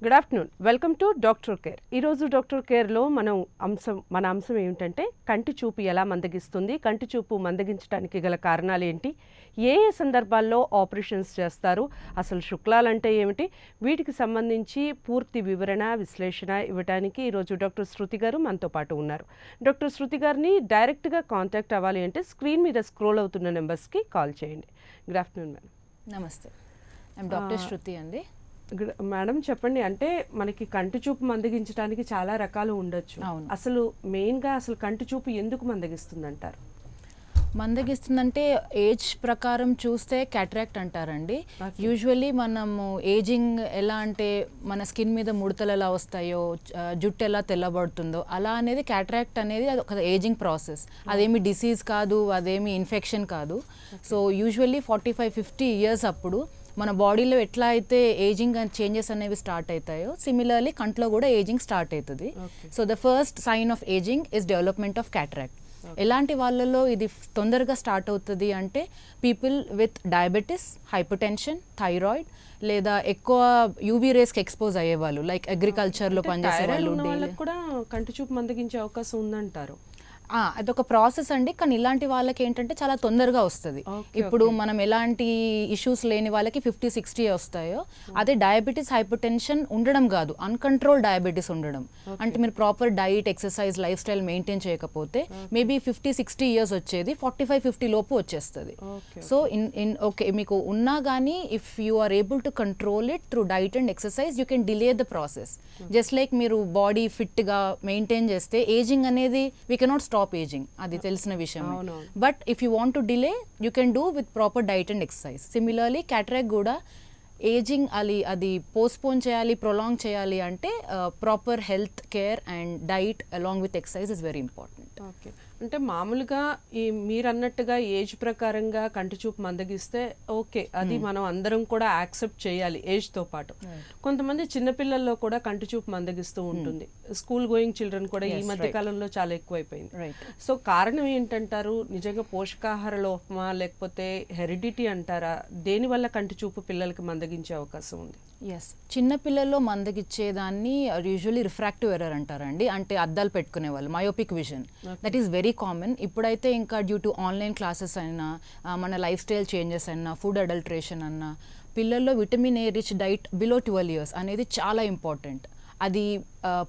Good afternoon. Welcome to doctor care. ఈరోజు doctor కేర్లో మన అంశం ఏమిటంటే కంటి చూపు ఎలా మందగిస్తుంది, కంటి చూపు మందగించడానికి గల కారణాలు ఏంటి, ఏ ఏ సందర్భాల్లో ఆపరేషన్స్ చేస్తారు, అసలు శుక్లాలంటే ఏమిటి, వీటికి సంబంధించి పూర్తి వివరణ విశ్లేషణ ఇవ్వడానికి ఈరోజు డాక్టర్ శృతి గారు మనతో పాటు ఉన్నారు. డాక్టర్ శృతి గారిని డైరెక్ట్గా కాంటాక్ట్ అవ్వాలి అంటే స్క్రీన్ మీద స్క్రోల్ అవుతున్న నెంబర్స్కి కాల్ చేయండి. Good afternoon madam. నమస్తే, ఐఎమ్ డాక్టర్ శృతి అండి. మేడం చెప్పండి, అంటే మనకి కంటి చూపు మందగించడానికి చాలా రకాలు ఉండొచ్చు. అసలు మెయిన్గా అసలు కంటి చూపు ఎందుకు మందగిస్తుంది అంటారు? మందగిస్తుందంటే ఏజ్ ప్రకారం చూస్తే క్యాటరాక్ట్ అంటారండి. యూజువల్లీ మనము ఏజింగ్ ఎలా అంటే మన స్కిన్ మీద ముడతలు ఎలా వస్తాయో, జుట్టు ఎలా తెల్లబడుతుందో అలా అనేది క్యాటరాక్ట్ అనేది అది ఒక ఏజింగ్ ప్రాసెస్. అదేమి డిసీజ్ కాదు, అదేమి ఇన్ఫెక్షన్ కాదు. సో యూజువల్లీ 45-50 ఇయర్స్ అప్పుడు మన బాడీలో ఎట్లా అయితే ఏజింగ్ అండ్ చేంజెస్ అనేవి స్టార్ట్ అవుతాయో సిమిలర్లీ కంట్లో కూడా ఏజింగ్ స్టార్ట్ అవుతుంది. So the first sign of ageing is development of cataract. ఎలాంటి వాళ్ళలో ఇది తొందరగా స్టార్ట్ అవుతుంది అంటే people with diabetes, hypertension, thyroid, లేదా ఎక్కువ యూవీ రేస్కి ఎక్స్పోజ్ అయ్యేవాళ్ళు, లైక్ అగ్రికల్చర్లో పనిచేసే వాళ్ళు కూడా కంటి చూపు మందగించే అవకాశం ఉందంటారు. అదొక ప్రాసెస్ అండి, కానీ ఇలాంటి వాళ్ళకి ఏంటంటే చాలా తొందరగా వస్తుంది. ఇప్పుడు మనం ఎలాంటి ఇష్యూస్ లేని వాళ్ళకి 50-60 వస్తాయో, అదే డయాబెటీస్, హైపర్ టెన్షన్ ఉండడం కాదు, అన్కంట్రోల్ డయాబెటీస్ ఉండడం. అంటే మీరు proper diet, exercise, lifestyle maintain చేయకపోతే మేబీ 50-60 ఇయర్స్ వచ్చేది 45-50 లోపు వచ్చేస్తుంది. సో ఓకే మీకు ఉన్నా కానీ if you are able to control it through diet and exercise you can delay the process. Just like మీరు బాడీ ఫిట్గా మెయింటైన్ చేస్తే ఏజింగ్ అనేది వీ కెనాట్ స్టాప్ ఏజింగ్, అది తెలిసిన విషయం. But if you want to delay you can do with proper diet and exercise. Similarly cataract కూడా ageing అది postpone చేయాలి, ప్రొలాంగ్ చేయాలి అంటే proper health care and diet along with exercise is very important. Okay, అంటే మామూలుగా ఈ మీరు అన్నట్టుగా ఏజ్ ప్రకారంగా కంటి చూపు మందగిస్తే ఓకే, అది మనం అందరం కూడా యాక్సెప్ట్ చేయాలి ఏజ్తో పాటు. కొంతమంది చిన్నపిల్లల్లో కూడా కంటి చూపు మందగిస్తూ ఉంటుంది. స్కూల్ గోయింగ్ చిల్డ్రన్ కూడా ఈ మధ్య కాలంలో చాలా ఎక్కువైపోయింది. సో కారణం ఏంటంటారు? నిజంగా పోషకాహార లోపమా, లేకపోతే హెరిడిటీ అంటారా? దేనివల్ల కంటి చూపు పిల్లలకి మందగించే అవకాశం ఉంది? ఎస్, చిన్నపిల్లల్లో మందగిచ్చేదాన్ని యూజువల్లీ రిఫ్రాక్టివ్ ఎర్రర్ అంటారండి. అంటే అద్దాలు పెట్టుకునే వాళ్ళు, myopic vision, that is very common. ఇప్పుడైతే ఇంకా డ్యూ టు ఆన్లైన్ క్లాసెస్ అయినా, మన లైఫ్ స్టైల్ చేంజెస్ అయినా, ఫుడ్ అడల్ట్రేషన్ అన్నా, పిల్లల్లో vitamin A rich diet below 12 years అనేది చాలా ఇంపార్టెంట్. అది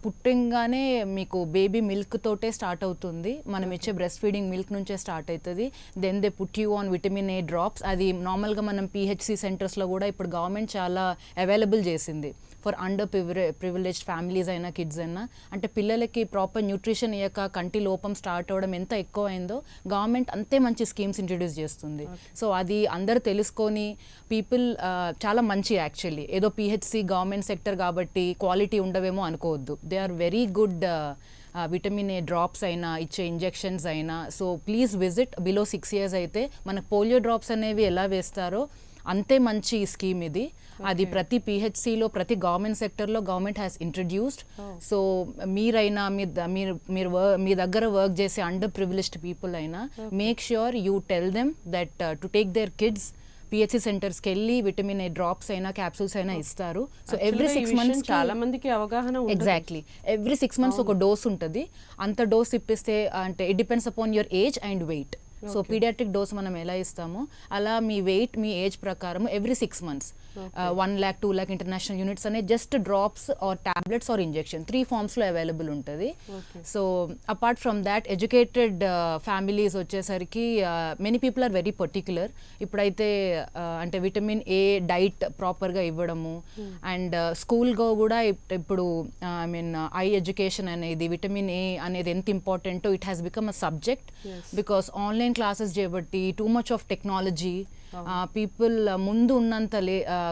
పుట్టంగానే మీకు బేబీ మిల్క్ తోటే స్టార్ట్ అవుతుంది. మనం ఇచ్చే బ్రెస్ట్ ఫీడింగ్ మిల్క్ నుంచే స్టార్ట్ అవుతుంది. Then they put you on vitamin A drops. అది నార్మల్గా మనం పిహెచ్సి సెంటర్స్లో కూడా ఇప్పుడు గవర్నమెంట్ చాలా అవైలబుల్ చేసింది ఫర్ అండర్ ప్రివిలేజ్డ్ ఫ్యామిలీస్ అయినా, కిడ్స్ అయినా. అంటే పిల్లలకి ప్రాపర్ న్యూట్రిషన్ ఇయ్యక కంటి లోపం స్టార్ట్ అవ్వడం ఎంత ఎక్కువ అయిందో గవర్నమెంట్ అంతే మంచి స్కీమ్స్ ఇంట్రడ్యూస్ చేస్తుంది. సో అది అందరూ తెలుసుకొని పీపుల్ చాలా మంచి, యాక్చువల్లీ ఏదో పిహెచ్సి గవర్నమెంట్ సెక్టర్ కాబట్టి క్వాలిటీ ఉండవేమో అనుకోవద్దు. They are very good vitamin A drops అయినా, ఇచ్చే ఇంజెక్షన్స్ అయినా. So please visit. Below 6 years అయితే మనకు పోలియో డ్రాప్స్ అనేవి ఎలా వేస్తారో అంతే మంచి స్కీమ్ ఇది. అది ప్రతి పిహెచ్సిలో, ప్రతి గవర్నమెంట్ సెక్టర్లో గవర్నమెంట్ హ్యాస్ ఇంట్రడ్యూస్డ్. సో మీరైనా, మీ దగ్గర వర్క్ చేసే అండర్ ప్రివిలేజ్డ్ పీపుల్ అయినా, make sure you tell them that to take their kids. PHC సెంటర్స్కి వెళ్ళి విటమిన్ ఏ డ్రాప్స్ అయినా, క్యాప్సూల్స్ అయినా ఇస్తారు. సో ఎవ్రీ 6 months చాలా మందికి అవగాహన. ఎగ్జాక్ట్లీ, ఎవ్రీ 6 months ఒక డోస్ ఉంటుంది. అంత డోస్ ఇప్పిస్తే, అంటే it depends upon your age and weight. So paediatric dose మనం ఎలా ఇస్తామో అలా మీ వెయిట్, మీ ఏజ్ ప్రకారం every 6 months 1 lakh 2 lakh international units అనే just drops or tablets or injection 3 forms available ఉంటుంది. So apart from that educated families వచ్చేసరికి many people are very particular. ఇప్పుడైతే అంటే విటమిన్ ఏ డైట్ ప్రాపర్గా ఇవ్వడము, అండ్ స్కూల్గా కూడా ఇప్పుడు ఐ మీన్ ఐ ఎడ్యుకేషన్ అనేది, విటమిన్ ఏ అనేది ఎంత ఇంపార్టెంటో it has become a subject. Because online classes చేయబట్టి too much of technology, people ముందు ఉన్నంత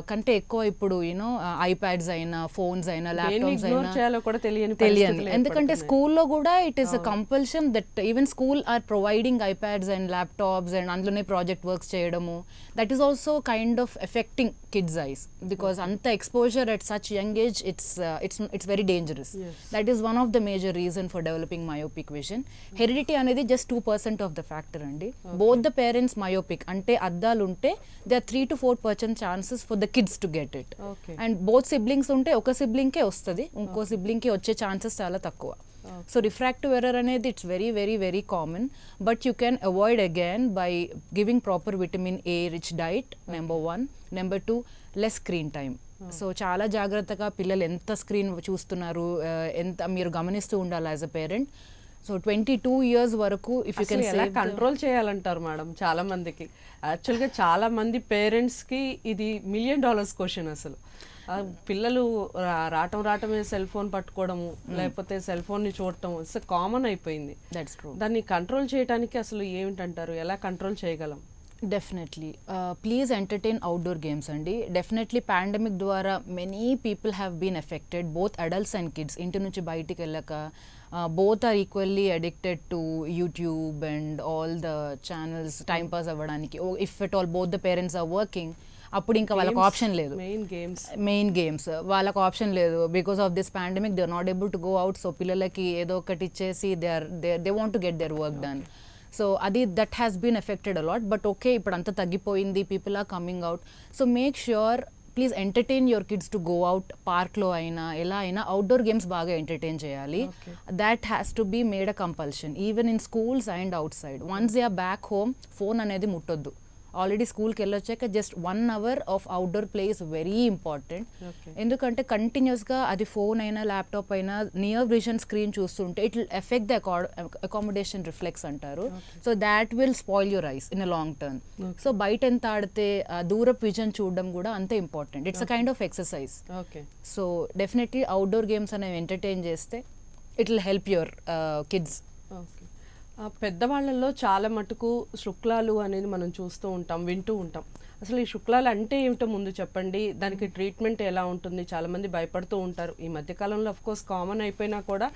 కంటే ఎక్కువ ఇప్పుడు యూనో ఐప్యాడ్స్ అయినా, ఫోన్స్ అయినా, ల్యాప్టాప్స్ అయినా తెలియని. ఎందుకంటే స్కూల్లో కూడా it is a compulsion that even school are providing iPads and laptops and అందులోనే ప్రాజెక్ట్ వర్క్స్ చేయడము. That is also kind of affecting kids eyes, because అంత exposure at such young age it's very dangerous. That is one of the major reason for developing myopic vision. Heredity అనేది just 2% of the factor అండి. Both the parents myopic అంటే అద్దాలు ఉంటే they are 3 to 4% chances for the kids to get it. Okay. And both siblings ఉంటే ఒక సిబ్లింగ్కే వస్తుంది, ఇంకో సిబ్లింగ్కి వచ్చే ఛాన్సెస్ చాలా తక్కువ. సో రిఫ్రాక్టివ్ ఎర్రర్ అనేది it's very very very common, but you can avoid again by giving proper vitamin A rich diet, number 1. Number 2, less screen time. So చాలా జాగ్రత్తగా పిల్లలు ఎంత స్క్రీన్ చూస్తున్నారు, ఎంత మీరు గమనిస్తూ ఉండాలి as a parent. So 22 years వరకు ఇఫ్ యూ కెన్ ఎలా కంట్రోల్ చేయాలంటారు మేడం? చాలా మందికి యాక్చువల్గా చాలా మంది పేరెంట్స్కి ఇది $1 million క్వశ్చన్ అసలు. పిల్లలు రావటమే సెల్ ఫోన్ పట్టుకోవడము, లేకపోతే సెల్ ఫోన్ని చూడటం ఇట్స్ కామన్ అయిపోయింది. That's true. దాన్ని కంట్రోల్ చేయడానికి అసలు ఏమిటంటారు, ఎలా కంట్రోల్ చేయగలం? Definitely please entertain outdoor games అండి. డెఫినెట్లీ పాండమిక్ ద్వారా many people have been affected, both adults and kids. ఇంటి నుంచి బయటికి వెళ్ళక both are equally addicted to YouTube and all the channels time pass అవ్వడానికి. if at all both the parents are working, అప్పుడు ఇంకా వాళ్ళకి option లేదు. మెయిన్ గేమ్స్ వాళ్ళకి ఆప్షన్ లేదు. Because of this pandemic they are not able to go out. So పిల్లలకి ఏదో ఒకటి ఇచ్చేసి they want to get their work done. So అది that has been affected a lot. But okay, ఇప్పుడు అంతా తగ్గిపోయింది, people are coming out. So make sure please entertain your kids to go out. పార్క్లో అయినా ఎలా అయినా అవుట్డోర్ గేమ్స్ బాగా entertain చేయాలి. That has to be made a compulsion even in schools and outside. Once they are back home, phone అనేది ముట్టొద్దు. Already స్కూల్కి వెళ్ళొచ్చాక just 1 hour of outdoor play is very important. ఎందుకంటే కంటిన్యూస్గా అది phone అయినా ల్యాప్టాప్ అయినా నియర్ విజన్ స్క్రీన్ చూస్తుంటే it will affect the accommodation reflex అంటారు. So that will spoil your eyes in a long term. So బయట ఎంత ఆడితే దూరపు విజన్ చూడడం కూడా అంతే important. It's a kind of exercise. So definitely outdoor games అనేవి ఎంటర్టైన్ చేస్తే it will help your kids. పెద్దవాళ్ళల్లో చాలా మటుకు శుక్లాలు అనేది మనం చూస్తూ ఉంటాం, వింటూ ఉంటాం. అసలు ఈ శుక్లాలు అంటే ఏమిటో ముందు చెప్పండి, దానికి ట్రీట్మెంట్ ఎలా ఉంటుంది? చాలామంది భయపడుతూ ఉంటారు. ఈ మధ్యకాలంలో కోర్స్ కామన్ అయిపోయినా కూడా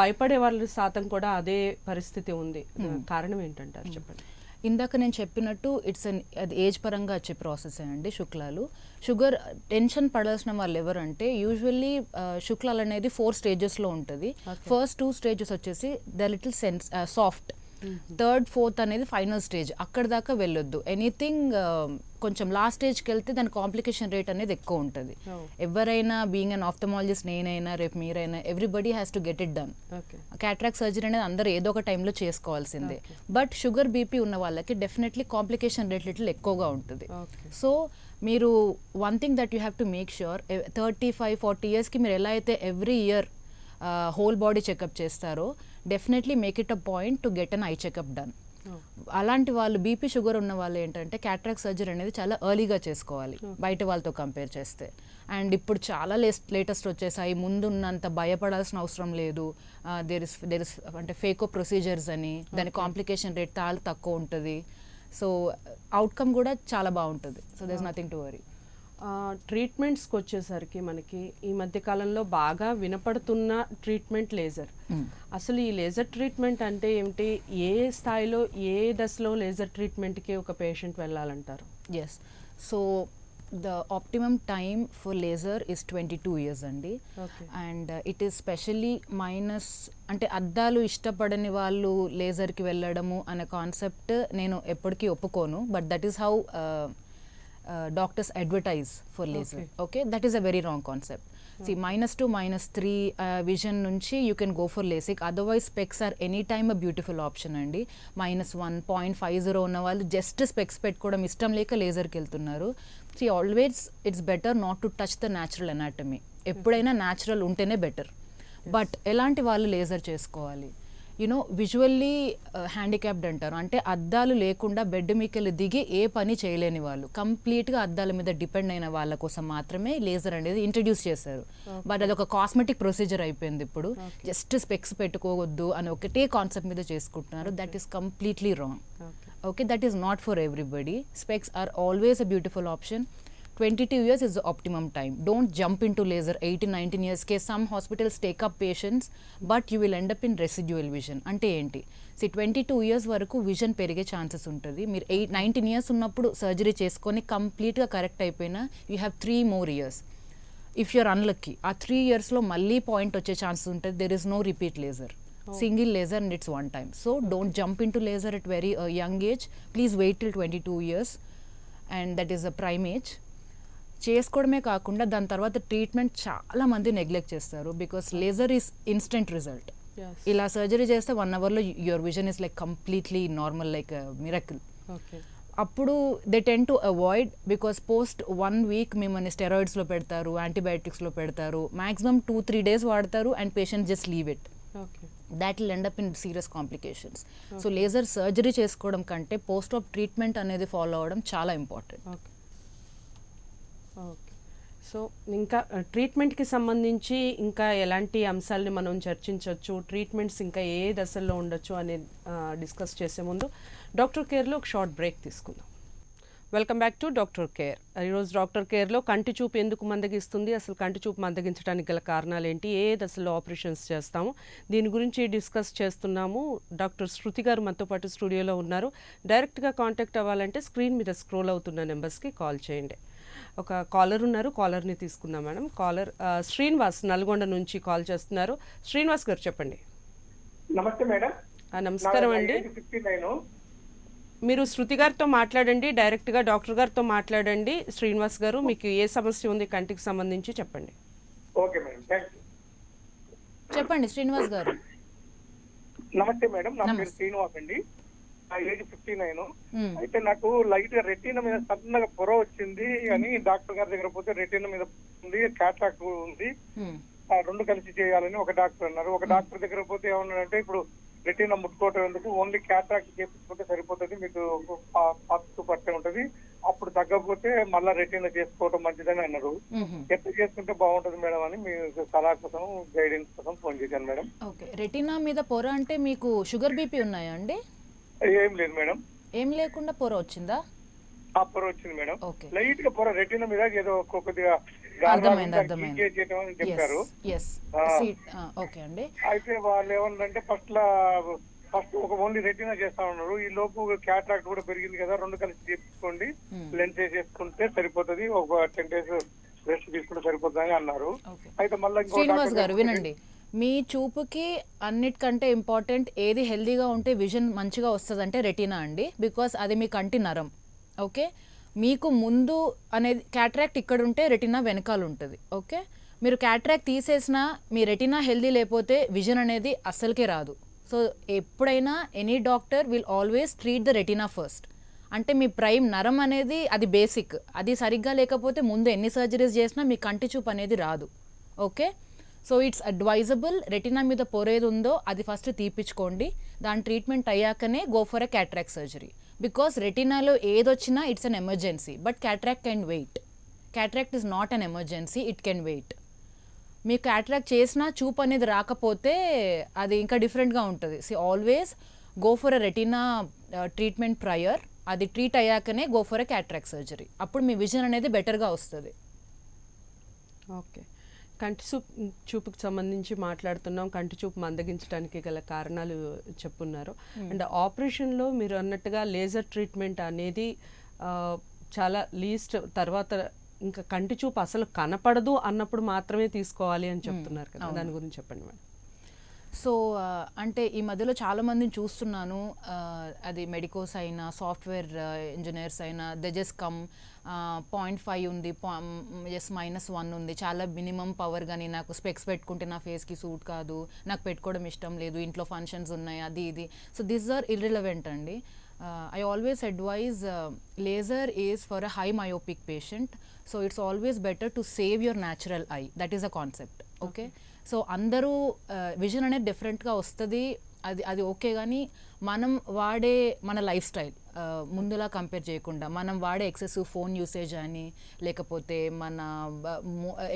భయపడే వాళ్ళ శాతం కూడా అదే పరిస్థితి ఉంది. కారణం ఏంటంటారు చెప్పండి. ఇందాక నేను చెప్పినట్టు అది ఏజ్ పరంగా వచ్చే ప్రాసెస్ అండి శుక్లాలు. షుగర్ టెన్షన్ పడాల్సిన వాళ్ళు ఎవరంటే యూజువల్లీ శుక్లాలు అనేది 4 stagesలో ఉంటుంది. ఫస్ట్ 2 stages వచ్చేసి the little soft, 3rd 4th అనేది ఫైనల్ స్టేజ్. అక్కడ దాకా వెళ్ళొద్దు. ఎనీథింగ్ కొంచెం లాస్ట్ స్టేజ్కి వెళ్తే దాని కాంప్లికేషన్ రేట్ అనేది ఎక్కువ ఉంటుంది. ఎవరైనా బీయింగ్ అన్ ఆఫ్థమాలజిస్ట్, నేనైనా రేపు మీరైనా, everybody has to get it done. Cataract surgery అనేది అందరూ ఏదో ఒక టైంలో చేసుకోవాల్సిందే. బట్ షుగర్ బీపీ ఉన్న వాళ్ళకి డెఫినెట్లీ కాంప్లికేషన్ రేట్ లిటిల్ ఎక్కువగా ఉంటుంది. సో మీరు one thing that you have to make sure, 35-40 yearsకి మీరు ఎలా అయితే every year whole body checkup చేస్తారో definitely make it a point to get an eye checkup done. అలాంటి వాళ్ళు బీపీ షుగర్ ఉన్న వాళ్ళు ఏంటంటే క్యాట్రాక్ట్ సర్జరీ అనేది చాలా ఎర్లీగా చేసుకోవాలి బయట వాళ్ళతో కంపేర్ చేస్తే. అండ్ ఇప్పుడు చాలా లేటెస్ట్ వచ్చేసాయి, ముందున్నంత భయపడాల్సిన అవసరం లేదు. దేర్ ఇస్ అంటే ఫేకో ప్రొసీజర్స్ అని, దాని కాంప్లికేషన్ రేట్ చాలా తక్కువ ఉంటుంది. సో అవుట్కమ్ కూడా చాలా బాగుంటుంది. So there is nothing to worry. ట్రీట్మెంట్స్కి వచ్చేసరికి మనకి ఈ మధ్య కాలంలో బాగా వినపడుతున్న ట్రీట్మెంట్ లేజర్. అసలు ఈ లేజర్ ట్రీట్మెంట్ అంటే ఏమిటి? ఏ స్థాయిలో ఏ దశలో లేజర్ ట్రీట్మెంట్కి ఒక పేషెంట్ వెళ్ళాలంటారు? Yes, so the optimum time for laser is 22 years అండి. And it is specially minus అంటే అద్దాలు ఇష్టపడని వాళ్ళు లేజర్కి వెళ్ళడము అనే కాన్సెప్ట్ నేను ఎప్పటికీ ఒప్పుకోను. But that is how doctors advertise for laser. Okay, that is a very wrong concept. See, -2 to -3 vision nunchi you can go for LASIK. Otherwise specs are anytime a beautiful option andi. -1.50 ఉన్న వాళ్ళు just specs పెట్టుకోవడం ఇష్టం లేక లేజర్కి వెళ్తున్నారు. See, always it's better not to touch the natural anatomy. ఎప్పుడైనా natural ఉంటేనే better. But ఎలాంటి వాళ్ళు లేజర్ చేసుకోవాలి? యునో విజువల్లీ హ్యాండిక్యాప్డ్ అంటారు, అంటే అద్దాలు లేకుండా బెడ్ మీకెళ్ళి దిగి ఏ పని చేయలేని వాళ్ళు, కంప్లీట్గా అద్దాల మీద డిపెండ్ అయిన వాళ్ళ కోసం మాత్రమే లేజర్ అనేది ఇంట్రడ్యూస్ చేశారు. బట్ అది ఒక కాస్మెటిక్ ప్రొసీజర్ అయిపోయింది ఇప్పుడు. జస్ట్ స్పెక్స్ పెట్టుకోవద్దు అని ఒకటే కాన్సెప్ట్ మీద చేసుకుంటున్నారు. That is completely wrong. Okay, that is not for everybody. Specs are always a beautiful option. 22 years is the optimum time. Don't jump into laser 18-19 years case. Some hospitals take up patients but you will end up in residual vision. అంటే ఏంటి? 22 years వరకు vision పెరిగే chances ఉంటుంది. మీరు 19 years ఉన్నప్పుడు surgery చేసుకొని కంప్లీట్గా correct అయిపోయినా you have 3 more years. If you're unlucky ఆ 3 yearsలో మళ్ళీ పాయింట్ వచ్చే ఛాన్సెస్ ఉంటుంది. There is no repeat laser. Single laser and it's one time. So don't jump into laser at very young age. Please wait till 22 years. And that is a prime age. చేసుకోవడమే కాకుండా దాని తర్వాత treatment చాలా మంది neglect చేస్తారు because laser is instant result. ఇలా surgery చేస్తే 1 hourలో your vision is like completely normal, like miracle. అప్పుడు they tend to avoid because post 1 week మిమ్మల్ని స్టెరాయిడ్స్లో పెడతారు, యాంటీబయాటిక్స్లో పెడతారు, మ్యాక్సిమం 2-3 days వాడతారు and patient just leave it. That will end up in serious complications. So laser surgery చేసుకోవడం కంటే post of treatment అనేది ఫాలో అవ్వడం చాలా ఇంపార్టెంట్. ఓకే, సో ఇంకా ట్రీట్మెంట్కి సంబంధించి ఇంకా ఎలాంటి అంశాలని మనం చర్చించవచ్చు, ట్రీట్మెంట్స్ ఇంకా ఏ దశల్లో ఉండొచ్చు అనేది డిస్కస్ చేసే ముందు డాక్టర్ కేర్లో ఒక షార్ట్ బ్రేక్ తీసుకుందాం. Welcome back to doctor care. ఈరోజు డాక్టర్ కేర్లో కంటి చూపు ఎందుకు మందగిస్తుంది, అసలు కంటి చూపు మందగించడానికి గల కారణాలు ఏంటి, ఏ దశలో ఆపరేషన్స్ చేస్తాము, దీని గురించి డిస్కస్ చేస్తున్నాము. డాక్టర్ శృతి గారు మనతో పాటు స్టూడియోలో ఉన్నారు. డైరెక్ట్గా కాంటాక్ట్ అవ్వాలంటే స్క్రీన్ మీద స్క్రోల్ అవుతున్న నెంబర్స్కి కాల్ చేయండి. ఒక కాలర్ ఉన్నారు, కాలర్ని తీసుకుందాం మేడం. కాలర్ శ్రీనివాస్ నల్గొండ నుంచి కాల్ చేస్తున్నారు. శ్రీనివాస్ గారు చెప్పండి. నమస్తే మేడం. నమస్కారం అండి. మీరు శృతి గారితో మాట్లాడండి, డైరెక్ట్గా డాక్టర్ గారితో మాట్లాడండి. శ్రీనివాస్ గారు, మీకు ఏ సమస్య ఉంది కంటికి సంబంధించి చెప్పండి. Okay madam, thank you. చెప్పండి శ్రీనివాస్ గారు. నమస్తే మేడం, నా పేరు శ్రీనివాస్ అండి. నా ఏజ్ 59. అయితే నాకు లైట్ గా రెటీనా మీద సన్నగా పొర వచ్చింది అని డాక్టర్ గారి దగ్గర పోతే రెటీనా మీద ఉంది, క్యాట్రాక్ట్ ఉంది, 2 కలిసి చేయాలని ఒక డాక్టర్ అన్నారు. ఒక డాక్టర్ దగ్గర పోతే ఏమన్నారంటే ఇప్పుడు రెటీనా ముట్టుకోవటం ఎందుకు, ఓన్లీ క్యాట్రాక్ట్ చేపించుకుంటే సరిపోతుంది, మీకు పాతు పట్టే ఉంటది, అప్పుడు తగ్గకపోతే మళ్ళా రెటీనా చేసుకోవటం మంచిదని అన్నారు. ఎట్లా చేసుకుంటే బాగుంటుంది మేడం అని మీ సలహా కోసం, గైడెన్స్ కోసం ఫోన్ చేశాను మేడం. ఓకే, రెటీనా మీద పొర అంటే మీకు షుగర్ బీపీ ఉన్నాయా అండి? ఏం లేదు మేడం. ఏం లేకుండా పొర వచ్చిందా? ఆ పొర వచ్చింది మేడం, లైట్ గా పొర రెటీనా మీద ఏదో కొద్దిగా చెప్పారు. ఓకే అండి. అయితే వాళ్ళు ఏమన్నారంటే ఫస్ట్ ఒక ఓన్లీ రెటీనా చేస్తా ఉన్నారు, ఈ లోపు క్యాట్రాక్ట్ కూడా పెరిగింది కదా, 2 కలిసి చేపించుకోండి, లెన్స్ వేసేసుకుంటే సరిపోతుంది, ఒక 10 days రెస్ట్ తీసుకుంటే సరిపోతుంది అని అన్నారు. అయితే మళ్ళీ శ్రీనివాస్ గారు వినండి, మీ చూపుకి అన్నిటికంటే ఇంపార్టెంట్ ఏది హెల్దీగా ఉంటే విజన్ మంచిగా వస్తుంది అంటే రెటీనా అండి, బికాస్ అది మీ కంటి నరం. ఓకే, మీకు ముందు అనేది క్యాట్రాక్ట్ ఇక్కడ ఉంటే రెటీనా వెనకాల ఉంటుంది. ఓకే, మీరు క్యాట్రాక్ట్ తీసేసినా మీ రెటీనా హెల్దీ లేకపోతే విజన్ అనేది అస్సలకే రాదు. సో ఎప్పుడైనా any doctor will always treat the retina first. అంటే మీ ప్రైమ్ నరం అనేది అది బేసిక్, అది సరిగ్గా లేకపోతే ముందు ఎన్ని సర్జరీస్ చేసినా మీ కంటి చూపు అనేది రాదు. Okay, so it's advisable retina మీద పొరేది ఉందో అది ఫస్ట్ తీపించుకోండి, దాని ట్రీట్మెంట్ అయ్యాకనే go for a cataract surgery. Because రెటీనాలో ఏదొచ్చినా it's an emergency, but cataract can wait. Cataract is not an emergency, it can wait. మీకు క్యాట్రాక్ట్ చేసినా చూపు అనేది రాకపోతే అది ఇంకా డిఫరెంట్గా ఉంటుంది. So always go for a retina treatment prior, అది ట్రీట్ అయ్యాకనే go for a cataract surgery, అప్పుడు మీ విజన్ అనేది బెటర్గా వస్తుంది. ఓకే, కంటి చూపుకి సంబంధించి మాట్లాడుతున్నాం. కంటి చూపు మందగించడానికి గల కారణాలు చెప్పున్నారు. అండ్ ఆపరేషన్లో మీరు అన్నట్టుగా లేజర్ ట్రీట్మెంట్ అనేది చాలా లీస్ట్ తర్వాత ఇంకా కంటి చూపు అసలు కనపడదు అన్నప్పుడు మాత్రమే తీసుకోవాలి అని చెప్తున్నారు కదా, దాని గురించి చెప్పండి మేడం. సో అంటే ఈ మధ్యలో చాలామందిని చూస్తున్నాను, అది మెడికోస్ అయినా సాఫ్ట్వేర్ ఇంజనీర్స్ అయినా దే జస్ట్ కమ్ 0.5 ఉంది, జస్ట్ -1 ఉంది, చాలా మినిమం పవర్, కానీ నాకు స్పెక్స్ పెట్టుకుంటే నా ఫేస్కి సూట్ కాదు, నాకు పెట్టుకోవడం ఇష్టం లేదు, ఇంట్లో ఫంక్షన్స్ ఉన్నాయి, అది ఇది. సో దిస్ ఆర్ ఇర్రిలవెంట్ అండి. I always advise laser is for a high myopic patient, so it's always better to save your natural eye. That is a concept. Okay, so అందరూ విజన్ అనేది డిఫరెంట్గా వస్తుంది, అది okay, కానీ మనం వాడే మన లైఫ్ స్టైల్ ముందులా కంపేర్ చేయకుండా మనం వాడే ఎక్సెసివ్ ఫోన్ యూసేజ్ అని, లేకపోతే మన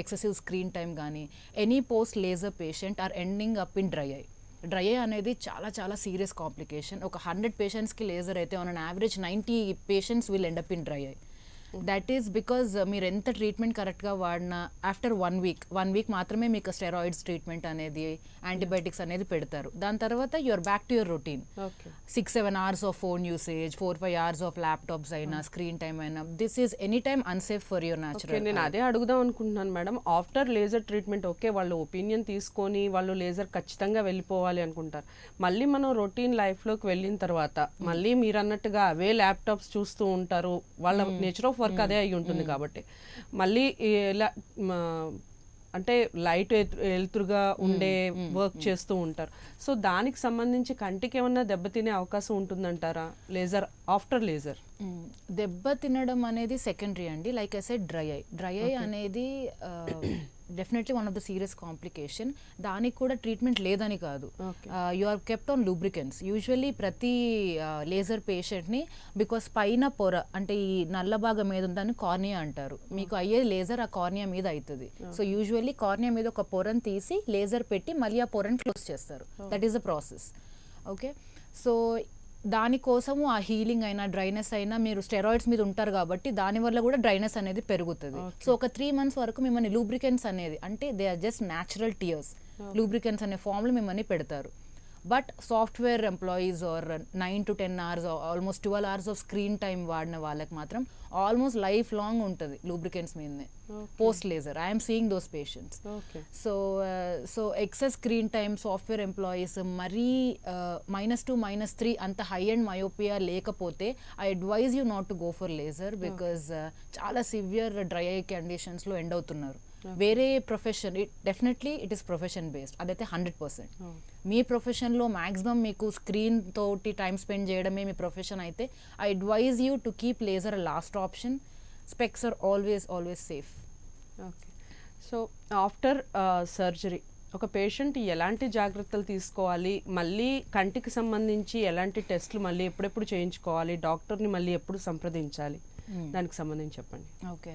ఎక్సెసివ్ స్క్రీన్ టైం కానీ, any post laser patient or ending up in dry eye. Dry eye అనేది చాలా చాలా సీరియస్ కాంప్లికేషన్. ఒక 100 పేషెంట్స్కి లేజర్ అయితే on an average 90 patients will end up in dry eye. That is because మీరు ఎంత treatment కరెక్ట్గా వాడినా ఆఫ్టర్ 1 వీక్ మాత్రమే మీకు స్టెరాయిడ్స్ ట్రీట్మెంట్ అనేది యాంటీబయాటిక్స్ అనేది పెడతారు. దాని తర్వాత you're back to your routine. Okay 6-7 hours of phone usage, 4-5 hours of laptops అయినా, స్క్రీన్ టైమ్ అయినా, this is any time unsafe for your okay natural. నేను అదే అడుగుదాం అనుకుంటున్నాను madam. After laser treatment okay వాళ్ళు ఒపీనియన్ తీసుకొని వాళ్ళు లేజర్ ఖచ్చితంగా వెళ్ళిపోవాలి అనుకుంటారు. మళ్ళీ మనం రొటీన్ లైఫ్లోకి వెళ్ళిన తర్వాత మళ్ళీ మీరు అన్నట్టుగా అవే ల్యాప్టాప్స్ చూస్తూ ఉంటారు. వాళ్ళ నేచర్ ఆఫ్ వర్క్ అదే అయి ఉంటుంది కాబట్టి మళ్ళీ ఇలా అంటే లైట్ వెలుతురుగా ఉండే వర్క్ చేస్తూ ఉంటారు. సో దానికి సంబంధించి కంటికి ఏమన్నా దెబ్బతినే అవకాశం ఉంటుందంటారా లేజర్ ఆఫ్టర్ లేజర్? దెబ్బ తినడం అనేది సెకండరీ అండి. Like I said dry eye అనేది definitely one of the serious complication. దానికి కూడా ట్రీట్మెంట్ లేదని కాదు. You are kept on lubricants. Usually ప్రతి లేజర్ పేషెంట్ని బికాస్ పైన పొర అంటే ఈ నల్ల భాగం మీద ఉందని కార్నియా అంటారు. మీకు అయ్యే లేజర్ ఆ కార్నియా మీద అవుతుంది. సో యూజువల్లీ కార్నియా మీద ఒక పొరను తీసి లేజర్ పెట్టి మళ్ళీ ఆ పొరను క్లోజ్ చేస్తారు. That is the process. Okay so దానికోసము ఆ హీలింగ్ అయినా డ్రైనెస్ అయినా మీరు స్టెరాయిడ్స్ మీద ఉంటారు కాబట్టి దానివల్ల కూడా డ్రైనెస్ అనేది పెరుగుతుంది. సో ఒక 3 months వరకు మిమ్మల్ని లూబ్రికెంట్స్ అనేది అంటే they are just natural tears, lubricants అనే ఫామ్లో మిమ్మల్ని పెడతారు. But software employees are 9 to 10 hours almost 12 hours of screen time వాడిన వాళ్ళకి మాత్రం ఆల్మోస్ట్ లైఫ్ లాంగ్ ఉంటుంది లూబ్రికెంట్స్ మీదనే post laser. I'm seeing those patients. So excess screen time software employees మరీ -2, -3 అంత హై అండ్ మయోపియా లేకపోతే I advise you not to go for laser because చాలా severe dry I కండిషన్స్లో end అవుతున్నారు. వేరే profession definitely it is profession based, అదైతే 100%. మీ ప్రొఫెషన్లో maximum మీకు స్క్రీన్ తోటి టైం స్పెండ్ చేయడమే మీ ప్రొఫెషన్ అయితే I advise you to keep laser last option. Specs are always safe. Okay so after surgery ఒక పేషెంట్ ఎలాంటి జాగ్రత్తలు తీసుకోవాలి, మళ్ళీ కంటికి సంబంధించి ఎలాంటి టెస్ట్లు మళ్ళీ ఎప్పుడెప్పుడు చేయించుకోవాలి, డాక్టర్ని మళ్ళీ ఎప్పుడు సంప్రదించాలి, దానికి సంబంధించి చెప్పండి. ఓకే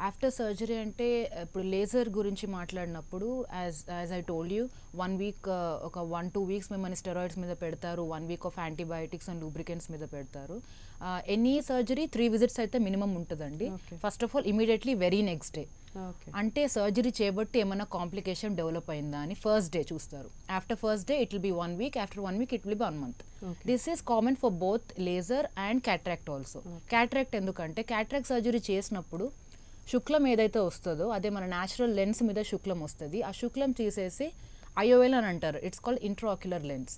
ఆఫ్టర్ సర్జరీ అంటే ఇప్పుడు లేజర్ గురించి మాట్లాడినప్పుడు as I told you 1 week ఒక 1-2 weeks మిమ్మల్ని స్టెరాయిడ్స్ మీద పెడతారు. 1 week of antibiotics and lubricants మీద పెడతారు. ఎనీ సర్జరీ 3 visits అయితే మినిమం ఉంటుందండి. First of all immediately very next day అంటే సర్జరీ చేయబట్టి ఏమైనా కాంప్లికేషన్ డెవలప్ అయిందా అని ఫస్ట్ డే చూస్తారు. After first day it will be 1 week, after 1 week it will be 1 month. This is common for both laser and cataract also. Cataract ఎందుకంటే cataract surgery చేసినప్పుడు శుక్లం ఏదైతే వస్తుందో అదే మన న్యాచురల్ లెన్స్ మీద శుక్లం వస్తుంది. ఆ శుక్లం తీసేసి ఐఓఎల్ అని అంటారు. It's called intraocular lens.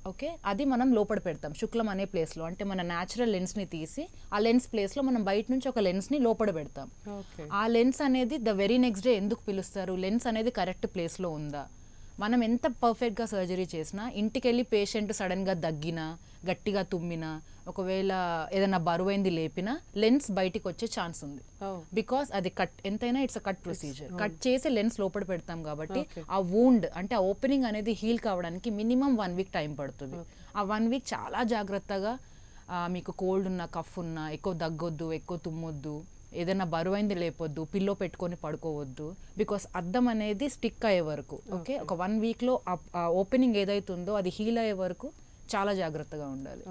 Okay అది మనం లోపల పెడతాం శుక్లం అనే ప్లేస్లో. అంటే మన న్యాచురల్ లెన్స్ని తీసి ఆ లెన్స్ ప్లేస్లో మనం బయట నుంచి ఒక లెన్స్ని లోపల పెడతాం. ఆ లెన్స్ అనేది ద వెరీ నెక్స్ట్ డే ఎందుకు పిలుస్తారు, లెన్స్ అనేది కరెక్ట్ ప్లేస్లో ఉందా. మనం ఎంత పర్ఫెక్ట్గా సర్జరీ చేసినా ఇంటికి వెళ్ళి పేషెంట్ సడన్గా దగ్గినా గట్టిగా తుమ్మినా ఒకవేళ ఏదైనా బరువైంది లేపినా లెన్స్ బయటికి వచ్చే ఛాన్స్ ఉంది. బికాస్ అది కట్ ఎంతైనా it's a cut procedure. Cut చేసి లెన్స్ లోపల పెడతాం కాబట్టి ఆ వూండ్ అంటే ఆ ఓపెనింగ్ అనేది హీల్ కావడానికి మినిమం 1 week టైం పడుతుంది. ఆ 1 week చాలా జాగ్రత్తగా మీకు కోల్డ్ ఉన్నా కఫ్ ఉన్నా ఎక్కువ దగ్గొద్దు, ఎక్కువ తుమ్మొద్దు, ఏదైనా బరువైంది లేపొద్దు, పిల్లో పెట్టుకొని పడుకోవద్దు. బికాస్ అద్దం అనేది స్టిక్ అయ్యే వరకు ఓకే ఒక 1 weekలో ఆ ఓపెనింగ్ ఏదైతుందో అది హీల్ అయ్యే వరకు చాలా జాగ్రత్తగా ఉండాలి.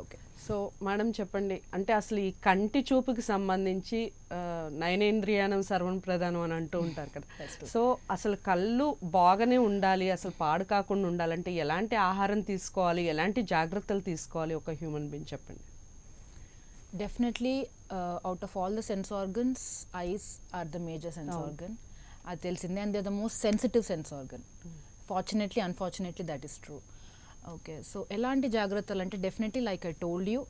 ఓకే సో మేడం చెప్పండి, అంటే అసలు ఈ కంటి చూపుకి సంబంధించి నయనేంద్రియానం సర్వం ప్రధానం అని అంటూ ఉంటారు కదా. సో అసలు కళ్ళు బాగానే ఉండాలి, అసలు పాడు కాకుండా ఉండాలంటే ఎలాంటి ఆహారం తీసుకోవాలి, ఎలాంటి జాగ్రత్తలు తీసుకోవాలి ఒక హ్యూమన్ బీయింగ్ చెప్పండి. Definitely out of all the sense organs eyes are the major sense organ. అది తెలిసిందే. And they are the most sensitive sense organ. Fortunately unfortunately that is true. Okay so ఎలాంటి జాగ్రత్తలు అంటే definitely like I told you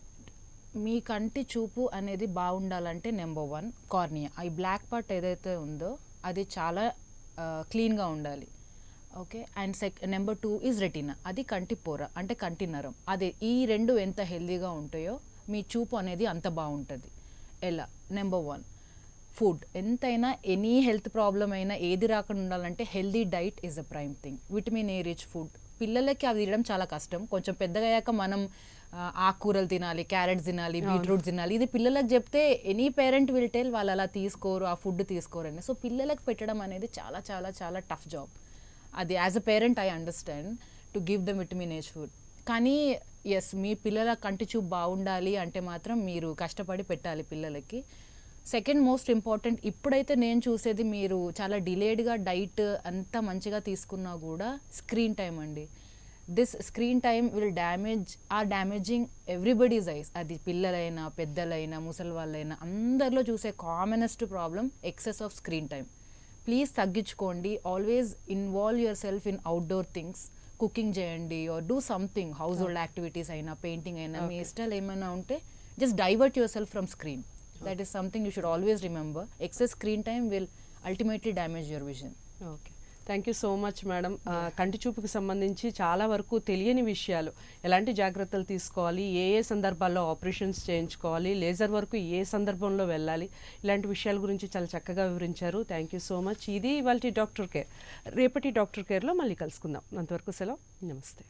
మీ కంటి చూపు అనేది బాగుండాలంటే నెంబర్ 1 కార్నియా. ఈ బ్లాక్ పార్ట్ ఏదైతే ఉందో అది చాలా క్లీన్గా ఉండాలి. Okay and number 2 is retina. అది కంటి పొర అంటే కంటి నరం. అదే ఈ 2 ఎంత హెల్దీగా ఉంటాయో మీ చూపు అనేది అంత బాగుంటుంది. ఎలా నెంబర్ 1 ఫుడ్. ఎంతైనా ఎనీ హెల్త్ ప్రాబ్లం అయినా ఏది రాకుండా ఉండాలంటే healthy diet is a prime thing. Vitamin A rich food. పిల్లలకి అవి తినడం చాలా కష్టం. కొంచెం పెద్దగా అయ్యాక మనం ఆకుకూరలు తినాలి, క్యారెట్స్ తినాలి, బీట్రూట్ తినాలి. ఇది పిల్లలకు చెప్తే ఎనీ పేరెంట్ విల్ టెల్ వాళ్ళు అలా తీసుకోరు, ఆ ఫుడ్ తీసుకోరని. సో పిల్లలకు పెట్టడం అనేది చాలా చాలా చాలా టఫ్ జాబ్. అది as a parent I understand to give them vitamin age food. కానీ ఎస్ మీ పిల్లల కంటి చూపు బాగుండాలి అంటే మాత్రం మీరు కష్టపడి పెట్టాలి పిల్లలకి. సెకండ్ మోస్ట్ ఇంపార్టెంట్ ఇప్పుడైతే నేను చూసేది, మీరు చాలా డిలేడ్గా డైట్ అంతా మంచిగా తీసుకున్నా కూడా స్క్రీన్ టైం అండి. This screen time will damaging everybody's eyes. అది పిల్లలైనా పెద్దలైనా ముసలి వాళ్ళైనా అందరిలో చూసే commonest problem excess of screen time. Please తగ్గించుకోండి. Always involve yourself in outdoor things. Cooking చేయండి or do something, household activities అయినా పెయింటింగ్ అయినా, మీ ఇష్టాలు ఏమైనా ఉంటే just divert yourself from screen. That is something you should always remember. Excess screen time will ultimately damage your vision. Okay, thank you so much madam. కంటి చూపుకి సంబంధించి చాలా వరకు తెలియని విషయాలు, ఎలాంటి జాగ్రత్తలు తీసుకోవాలి, ఏ ఏ సందర్భాల్లో ఆపరేషన్స్ చేయించుకోవాలి, లేజర్ వరకు ఏ సందర్భంలో వెళ్ళాలి, ఇలాంటి విషయాల గురించి చాలా చక్కగా వివరించారు. Thank you so much. ఇది ఇవాల్టి డాక్టర్ కేర్. రేపటి డాక్టర్ కేర్లో మళ్ళీ కలుసుకుందాం. అంతవరకు సెలవు, నమస్తే.